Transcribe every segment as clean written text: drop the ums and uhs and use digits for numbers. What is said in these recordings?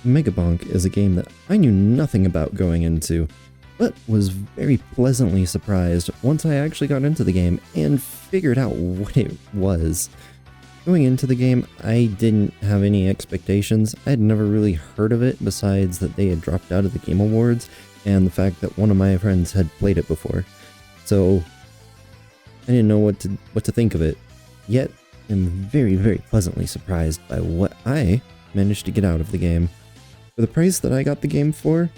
Megabonk is a game that I knew nothing about going into, but was very pleasantly surprised once I actually got into the game and figured out what it was. Going into the game, I didn't have any expectations. I had never really heard of it besides that they had dropped out of the Game Awards and the fact that one of my friends had played it before. So I didn't know what to think of it. Yet, I'm very, very pleasantly surprised by what I managed to get out of the game. For the price that I got the game for,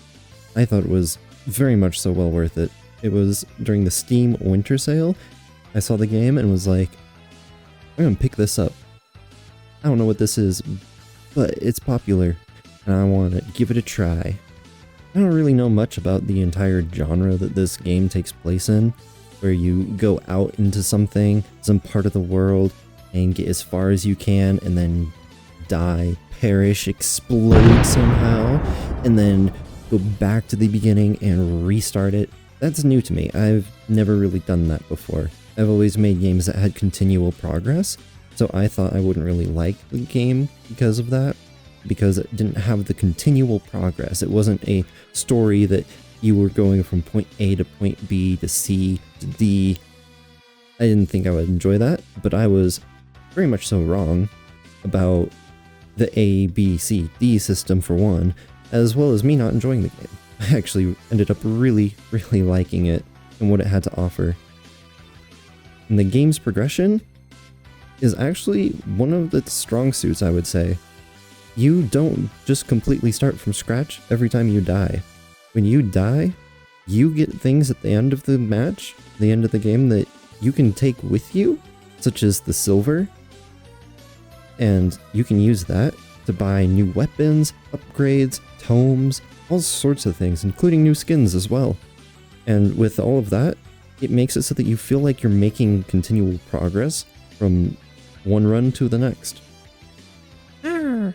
I thought it was very much so well worth it. It was during the Steam Winter Sale. I saw the game and was like, I'm gonna pick this up. I don't know what this is, but it's popular, and I want to give it a try. I don't really know much about the entire genre that this game takes place in, where you go out into some part of the world, and get as far as you can, and then die, perish, explode somehow, and then go back to the beginning and restart it. That's new to me. I've never really done that before. I've always made games that had continual progress, so I thought I wouldn't really like the game because of that, because it didn't have the continual progress. It wasn't a story that you were going from point A to point B to C to D. I didn't think I would enjoy that, but I was very much so wrong about the A, B, C, D system for one, as well as me not enjoying the game. I actually ended up really, really liking it and what it had to offer. And the game's progression is actually one of its strong suits, I would say. You don't just completely start from scratch every time you die. When you die, you get things at the end of the match, the end of the game, that you can take with you, such as the silver, and you can use that to buy new weapons, upgrades, tomes, all sorts of things, including new skins as well. And with all of that, it makes it so that you feel like you're making continual progress from one run to the next. I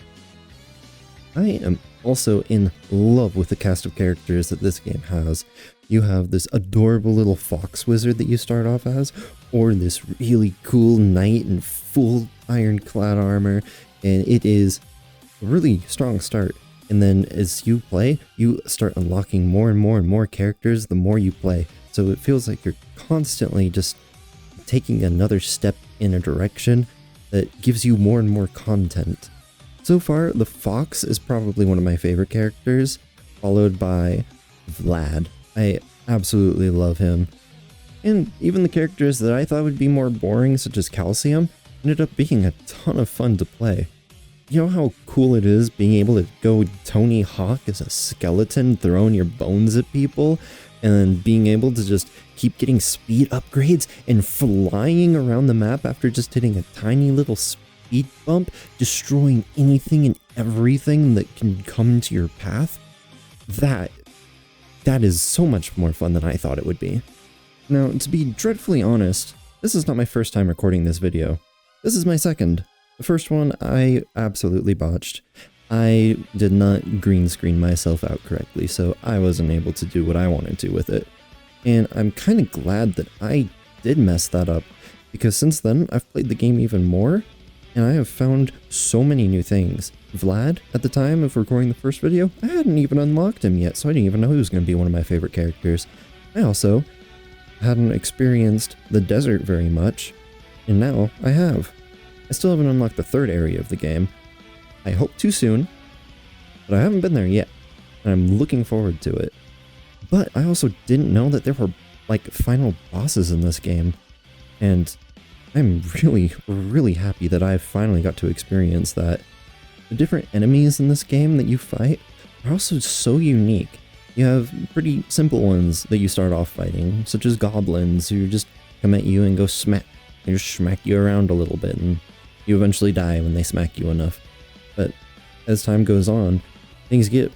am also in love with the cast of characters that this game has. You have this adorable little fox wizard that you start off as, or this really cool knight in full ironclad armor, and it is a really strong start. And then as you play, you start unlocking more and more characters the more you play. So it feels like you're constantly just taking another step in a direction that gives you more and more content. So far, the fox is probably one of my favorite characters, followed by Vlad. I absolutely love him. And even the characters that I thought would be more boring, such as Calcium, ended up being a ton of fun to play. You know how cool it is being able to go Tony Hawk as a skeleton, throwing your bones at people, and then being able to just keep getting speed upgrades and flying around the map after just hitting a tiny little speed bump, destroying anything and everything that can come into your path? That is so much more fun than I thought it would be. Now, to be dreadfully honest, this is not my first time recording this video. This is my second. The first one I absolutely botched. I did not green screen myself out correctly, so I wasn't able to do what I wanted to with it. And I'm kind of glad that I did mess that up, because since then I've played the game even more, and I have found so many new things. Vlad, at the time of recording the first video, I hadn't even unlocked him yet, so I didn't even know he was going to be one of my favorite characters. I also hadn't experienced the desert very much, and now I have. I still haven't unlocked the third area of the game. I hope too soon, but I haven't been there yet, and I'm looking forward to it. But I also didn't know that there were, like, final bosses in this game, and I'm really, really happy that I finally got to experience that. The different enemies in this game that you fight are also so unique. You have pretty simple ones that you start off fighting, such as goblins who just come at you and go smack. They just smack you around a little bit, and you eventually die when they smack you enough. But as time goes on, things get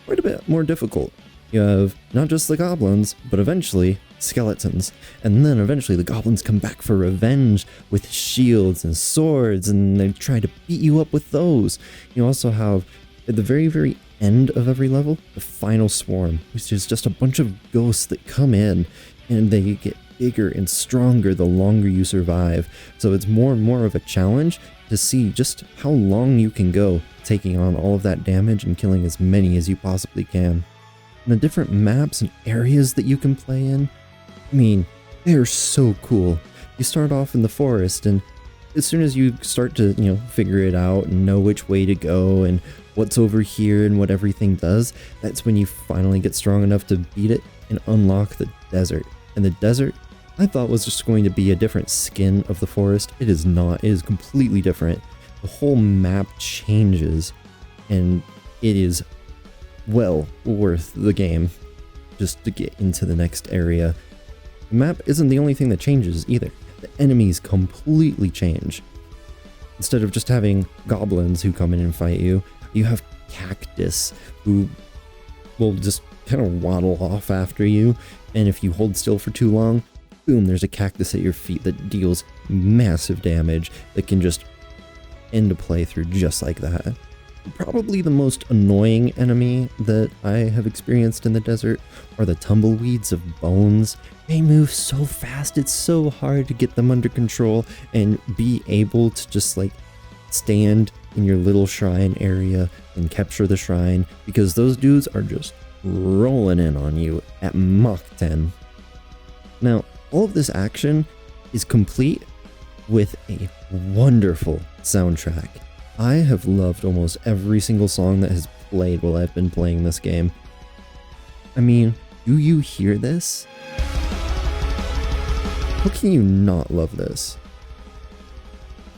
quite a bit more difficult. You have not just the goblins, but eventually skeletons. And then eventually the goblins come back for revenge with shields and swords, and they try to beat you up with those. You also have, at the very, very end of every level, the final swarm, which is just a bunch of ghosts that come in, and they get bigger and stronger the longer you survive, so it's more and more of a challenge to see just how long you can go taking on all of that damage and killing as many as you possibly can. And the different maps and areas that you can play in, I mean, they're so cool. You start off in the forest, and as soon as you start to, figure it out and know which way to go and what's over here and what everything does, that's when you finally get strong enough to beat it and unlock the desert. And the desert, I thought was just going to be a different skin of the forest. It is not. It is completely different. The whole map changes, and it is well worth the game just to get into the next area. The map isn't the only thing that changes either. The enemies completely change. Instead of just having goblins who come in and fight you, you have cactus who will just kind of waddle off after you, and if you hold still for too long, boom, there's a cactus at your feet that deals massive damage that can just end a playthrough just like that. Probably the most annoying enemy that I have experienced in the desert are the tumbleweeds of bones. They move so fast, it's so hard to get them under control and be able to just stand in your little shrine area and capture the shrine, because those dudes are just rolling in on you at Mach 10. Now, all of this action is complete with a wonderful soundtrack. I have loved almost every single song that has played while I've been playing this game. I mean, do you hear this? How can you not love this?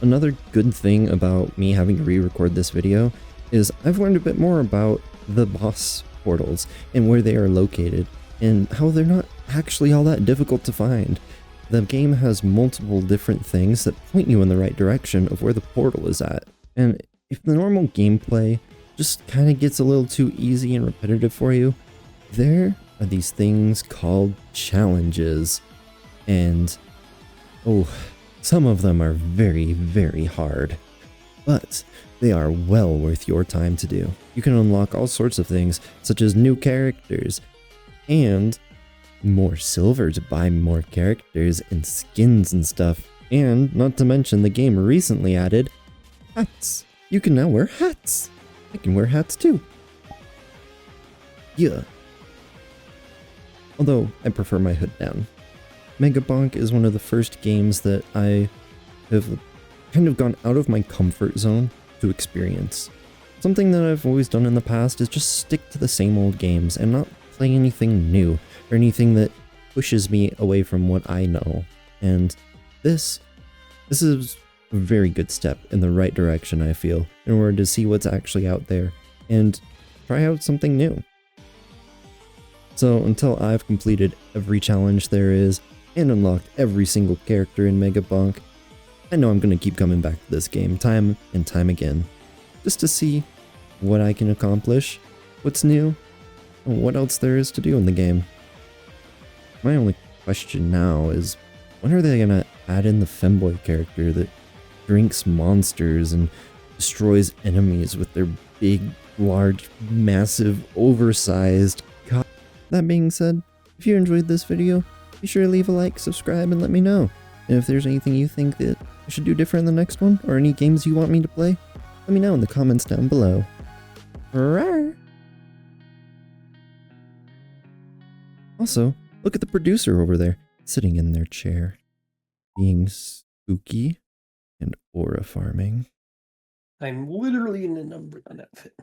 Another good thing about me having to re-record this video is I've learned a bit more about the boss portals and where they are located, and how they're not actually all that difficult to find. The game has multiple different things that point you in the right direction of where the portal is at. And if the normal gameplay just kind of gets a little too easy and repetitive for you, there are these things called challenges. And, some of them are very, very hard. But they are well worth your time to do. You can unlock all sorts of things, such as new characters, and more silver to buy more characters and skins and stuff. And not to mention, the game recently added hats. You can now wear hats. I can wear hats too. Yeah. Although I prefer my hood down. Megabonk is one of the first games that I have kind of gone out of my comfort zone to experience. Something that I've always done in the past is just stick to the same old games and not play anything new or anything that pushes me away from what I know. And this is a very good step in the right direction, I feel, in order to see what's actually out there and try out something new. So until I've completed every challenge there is and unlocked every single character in Megabonk, I know I'm going to keep coming back to this game time and time again, just to see what I can accomplish, what's new, and what else there is to do in the game. My only question now is, when are they going to add in the femboy character that drinks monsters and destroys enemies with their big, large, massive, oversized cock? That being said, if you enjoyed this video, be sure to leave a like, subscribe, and let me know. And if there's anything you think that I should do different in the next one, or any games you want me to play, let me know in the comments down below. Rawr. Also, look at the producer over there, sitting in their chair, being spooky and aura farming. I'm literally in a number on outfit.